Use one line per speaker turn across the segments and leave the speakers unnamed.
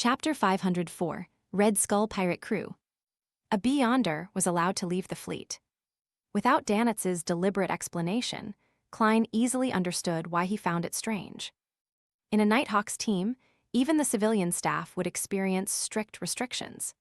Chapter 504, Red Skull Pirate Crew. A Beyonder was allowed to leave the fleet. Without Danitz's deliberate explanation, Klein easily understood why he found it strange. In a Nighthawks team, even the civilian staff would experience strict restrictions.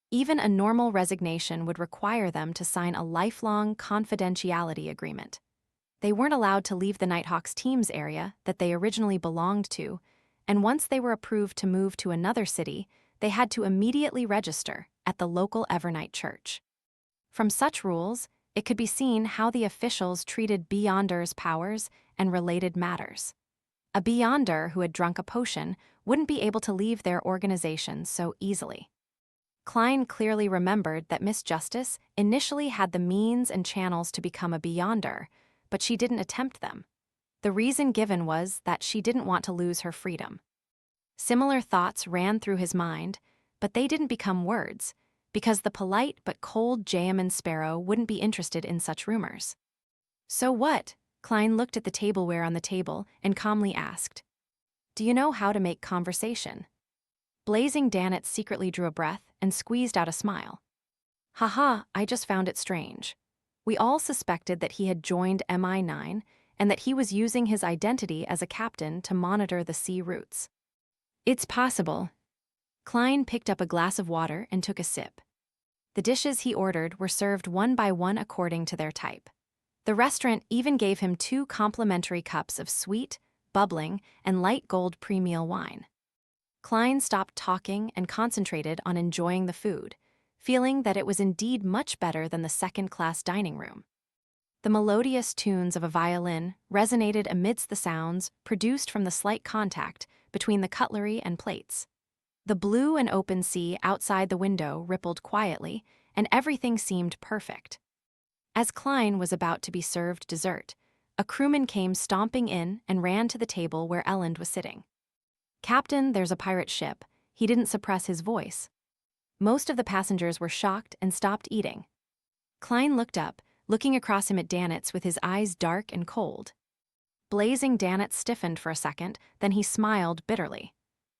Even a normal resignation would require them to sign a lifelong confidentiality agreement. They weren't allowed to leave the Nighthawks team's area that they originally belonged to, and once they were approved to move to another city, they had to immediately register at the local Evernight church. From such rules, it could be seen how the officials treated Beyonder's powers and related matters. A Beyonder who had drunk a potion wouldn't be able to leave their organization so easily. Klein clearly remembered that Miss Justice initially had the means and channels to become a Beyonder, but she didn't attempt them. The reason given was that she didn't want to lose her freedom. Similar thoughts ran through his mind, but they didn't become words, because the polite but cold Jayaman Sparrow wouldn't be interested in such rumors. "So what?" Klein looked at the tableware on the table and calmly asked. "Do you know how to make conversation?" Blazing Danitz secretly drew a breath and squeezed out a smile. "Haha, I just found it strange. We all suspected that he had joined MI9 and that he was using his identity as a captain to monitor the sea routes." "It's possible." Klein picked up a glass of water and took a sip. The dishes he ordered were served one by one according to their type. The restaurant even gave him 2 complimentary cups of sweet, bubbling, and light gold pre-meal wine. Klein stopped talking and concentrated on enjoying the food, feeling that it was indeed much better than the second-class dining room. The melodious tunes of a violin resonated amidst the sounds produced from the slight contact between the cutlery and plates. The blue and open sea outside the window rippled quietly, and everything seemed perfect. As Klein was about to be served dessert, a crewman came stomping in and ran to the table where Elend was sitting. "Captain, there's a pirate ship." He didn't suppress his voice. Most of the passengers were shocked and stopped eating. Klein looked up, looking across him at Danitz with his eyes dark and cold. Blazing Danitz stiffened for a second, then he smiled bitterly.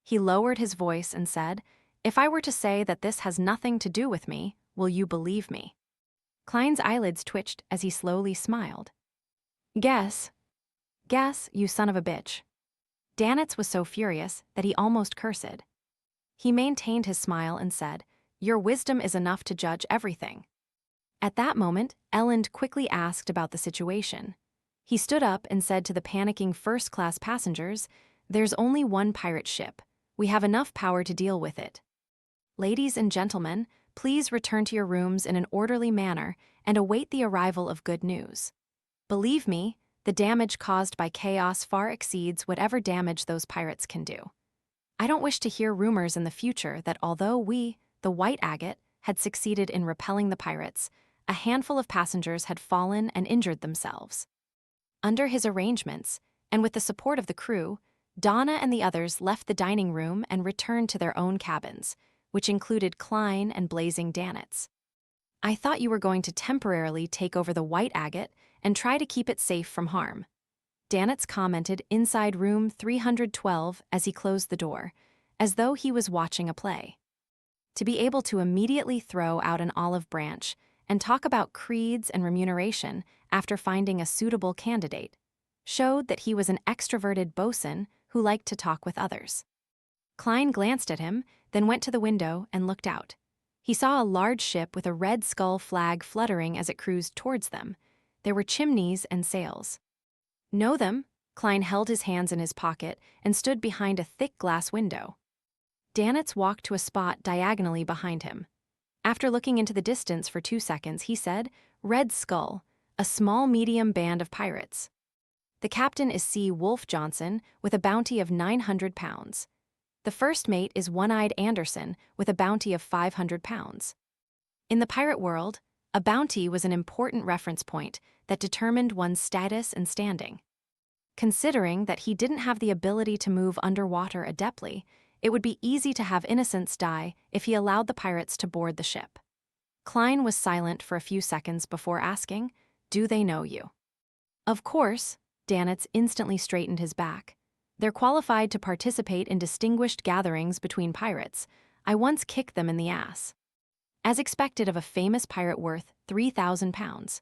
He lowered his voice and said, "If I were to say that this has nothing to do with me, will you believe me?" Klein's eyelids twitched as he slowly smiled. Guess, you son of a bitch." Danitz was so furious that he almost cursed. He maintained his smile and said, "Your wisdom is enough to judge everything." At that moment, Elend quickly asked about the situation. He stood up and said to the panicking first-class passengers, "There's only one pirate ship. We have enough power to deal with it. Ladies and gentlemen, please return to your rooms in an orderly manner and await the arrival of good news. Believe me, the damage caused by chaos far exceeds whatever damage those pirates can do. I don't wish to hear rumors in the future that although we, the White Agate, had succeeded in repelling the pirates, a handful of passengers had fallen and injured themselves." Under his arrangements, and with the support of the crew, Donna and the others left the dining room and returned to their own cabins, which included Klein and Blazing Danitz. "I thought you were going to temporarily take over the White Agate and try to keep it safe from harm," Danitz commented inside room 312 as he closed the door, as though he was watching a play. To be able to immediately throw out an olive branch and talk about creeds and remuneration after finding a suitable candidate showed that he was an extroverted bosun who liked to talk with others. Klein glanced at him, then went to the window and looked out. He saw a large ship with a red skull flag fluttering as it cruised towards them. There were chimneys and sails. "Know them?" Klein held his hands in his pocket and stood behind a thick glass window. Danitz walked to a spot diagonally behind him. After looking into the distance for 2 seconds, he said, "Red Skull, a small-medium band of pirates. The captain is C. Wolf Johnson with a bounty of 900 pounds. The first mate is One-Eyed Anderson with a bounty of 500 pounds. In the pirate world, a bounty was an important reference point that determined one's status and standing. Considering that he didn't have the ability to move underwater adeptly, it would be easy to have innocents die if he allowed the pirates to board the ship." Klein was silent for a few seconds before asking, "Do they know you?" "Of course." Danitz instantly straightened his back. They're qualified to participate in distinguished gatherings between pirates. I once kicked them in the ass. As expected of a famous pirate worth 3,000 pounds.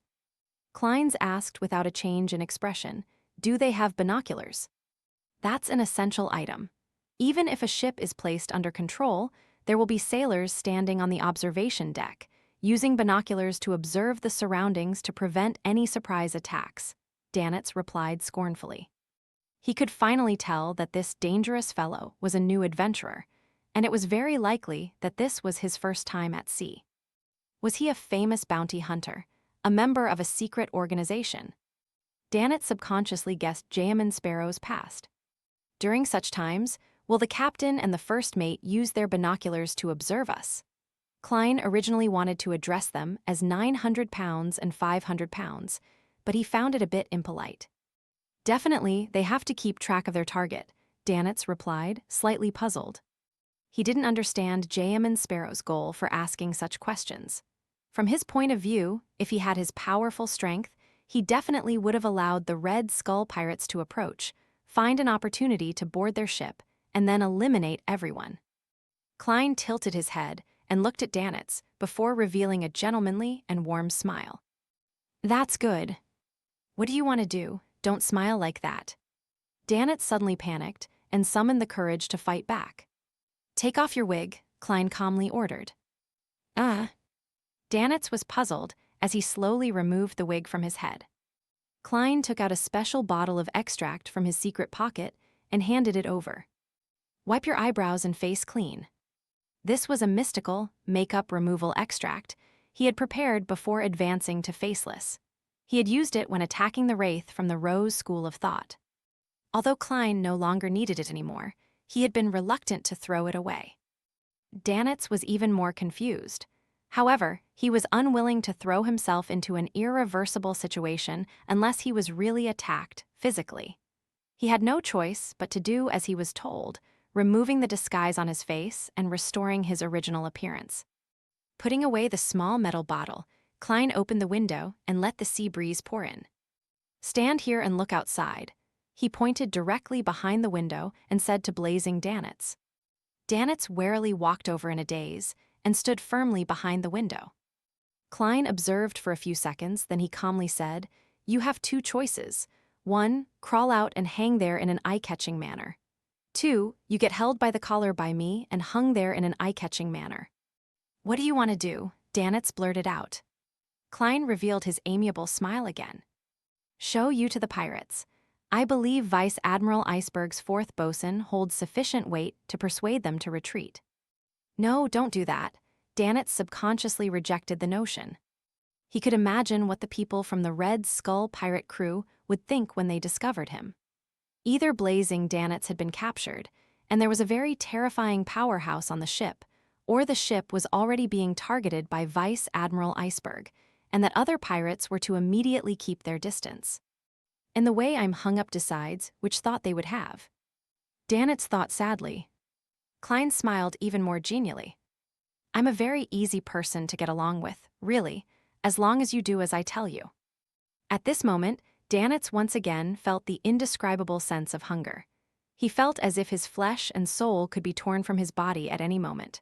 Clines asked without a change in expression, do they have binoculars? That's an essential item. Even if a ship is placed under control, there will be sailors standing on the observation deck, using binoculars to observe the surroundings to prevent any surprise attacks, Danitz replied scornfully. He could finally tell that this dangerous fellow was a new adventurer, and it was very likely that this was his first time at sea. Was he a famous bounty hunter, a member of a secret organization? Danitz subconsciously guessed Jayaman Sparrow's past. During such times, will the captain and the first mate use their binoculars to observe us? Cline originally wanted to address them as 900 pounds and 500 pounds, but he found it a bit impolite. Definitely, they have to keep track of their target, Danitz replied, slightly puzzled. He didn't understand Jayaman Sparrow's goal for asking such questions. From his point of view, if he had his powerful strength, he definitely would have allowed the Red Skull pirates to approach, find an opportunity to board their ship, and then eliminate everyone. Cline tilted his head and looked at Danitz before revealing a gentlemanly and warm smile. That's good. What do you want to do? Don't smile like that. Danitz suddenly panicked and summoned the courage to fight back. Take off your wig, Cline calmly ordered. Danitz was puzzled as he slowly removed the wig from his head. Cline took out a special bottle of extract from his secret pocket and handed it over. Wipe your eyebrows and face clean. This was a mystical, makeup removal extract he had prepared before advancing to faceless. He had used it when attacking the Wraith from the Rose School of Thought. Although Cline no longer needed it anymore, he had been reluctant to throw it away. Danitz was even more confused. However, he was unwilling to throw himself into an irreversible situation unless he was really attacked physically. He had no choice but to do as he was told, removing the disguise on his face and restoring his original appearance. Putting away the small metal bottle, Cline opened the window and let the sea breeze pour in. Stand here and look outside. He pointed directly behind the window and said to blazing Danitz. Danitz warily walked over in a daze and stood firmly behind the window. Cline observed for a few seconds, then he calmly said, You have two choices. 1, crawl out and hang there in an eye-catching manner. 2, you get held by the collar by me and hung there in an eye-catching manner. What do you want to do? Danitz blurted out. Cline revealed his amiable smile again. Show you to the pirates. I believe Vice Admiral Iceberg's fourth bosun holds sufficient weight to persuade them to retreat. No, don't do that. Danitz subconsciously rejected the notion. He could imagine what the people from the Red Skull pirate crew would think when they discovered him. Either Blazing Danitz had been captured, and there was a very terrifying powerhouse on the ship, or the ship was already being targeted by Vice Admiral Iceberg, and that other pirates were to immediately keep their distance. And the way I'm hung up decides which thought they would have. Danitz thought sadly. Cline smiled even more genially. I'm a very easy person to get along with, really, as long as you do as I tell you. At this moment, Danitz once again felt the indescribable sense of hunger. He felt as if his flesh and soul could be torn from his body at any moment.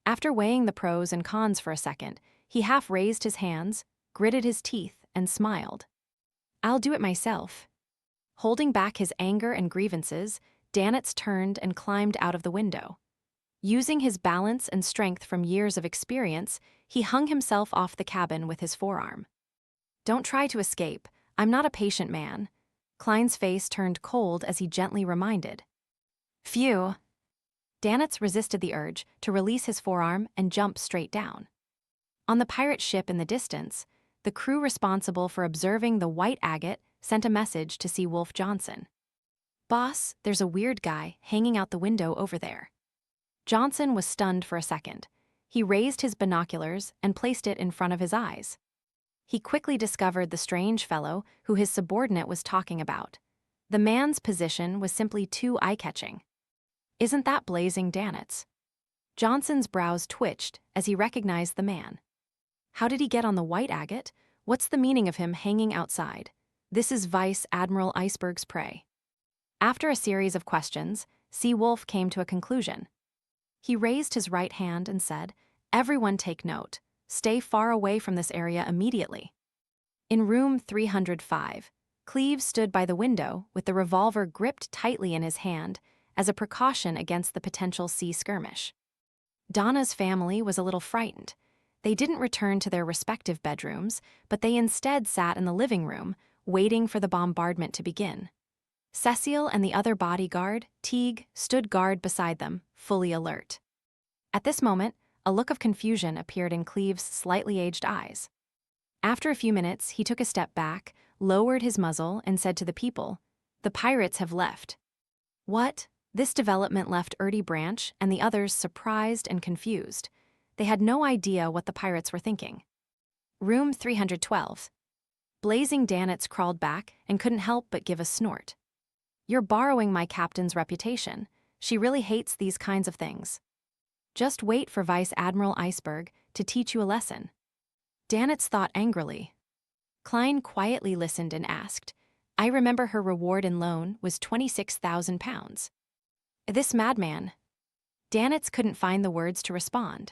After weighing the pros and cons for a second, he half raised his hands, gritted his teeth, and smiled. I'll do it myself. Holding back his anger and grievances, Danitz turned and climbed out of the window. Using his balance and strength from years of experience, he hung himself off the cabin with his forearm. Don't try to escape. I'm not a patient man. Cline's face turned cold as he gently reminded. Phew. Danitz resisted the urge to release his forearm and jump straight down. On the pirate ship in the distance, the crew responsible for observing the white agate sent a message to Seawolf Johnson. Boss, there's a weird guy hanging out the window over there. Johnson was stunned for a second. He raised his binoculars and placed it in front of his eyes. He quickly discovered the strange fellow who his subordinate was talking about. The man's position was simply too eye-catching. Isn't that Blazing Danitz? Johnson's brows twitched as he recognized the man. How did he get on the white agate? What's the meaning of him hanging outside? This is Vice Admiral Iceberg's prey. After a series of questions, Seawolf came to a conclusion. He raised his right hand and said, "Everyone take note. Stay far away from this area immediately." In room 305, Cleves stood by the window with the revolver gripped tightly in his hand as a precaution against the potential sea skirmish. Donna's family was a little frightened. They didn't return to their respective bedrooms, but they instead sat in the living room, waiting for the bombardment to begin. Cecile and the other bodyguard, Teague, stood guard beside them, fully alert. At this moment, a look of confusion appeared in Cleves' slightly aged eyes. After a few minutes, he took a step back, lowered his muzzle, and said to the people, "The pirates have left." What? This development left Ertie Branch and the others surprised and confused. They had no idea what the pirates were thinking. Room 312. Blazing Danitz crawled back and couldn't help but give a snort. "You're borrowing my captain's reputation. She really hates these kinds of things. Just wait for Vice Admiral Iceberg to teach you a lesson." Danitz thought angrily. Klein quietly listened and asked, "I remember her reward and loan was 26,000 pounds. This madman." Danitz couldn't find the words to respond.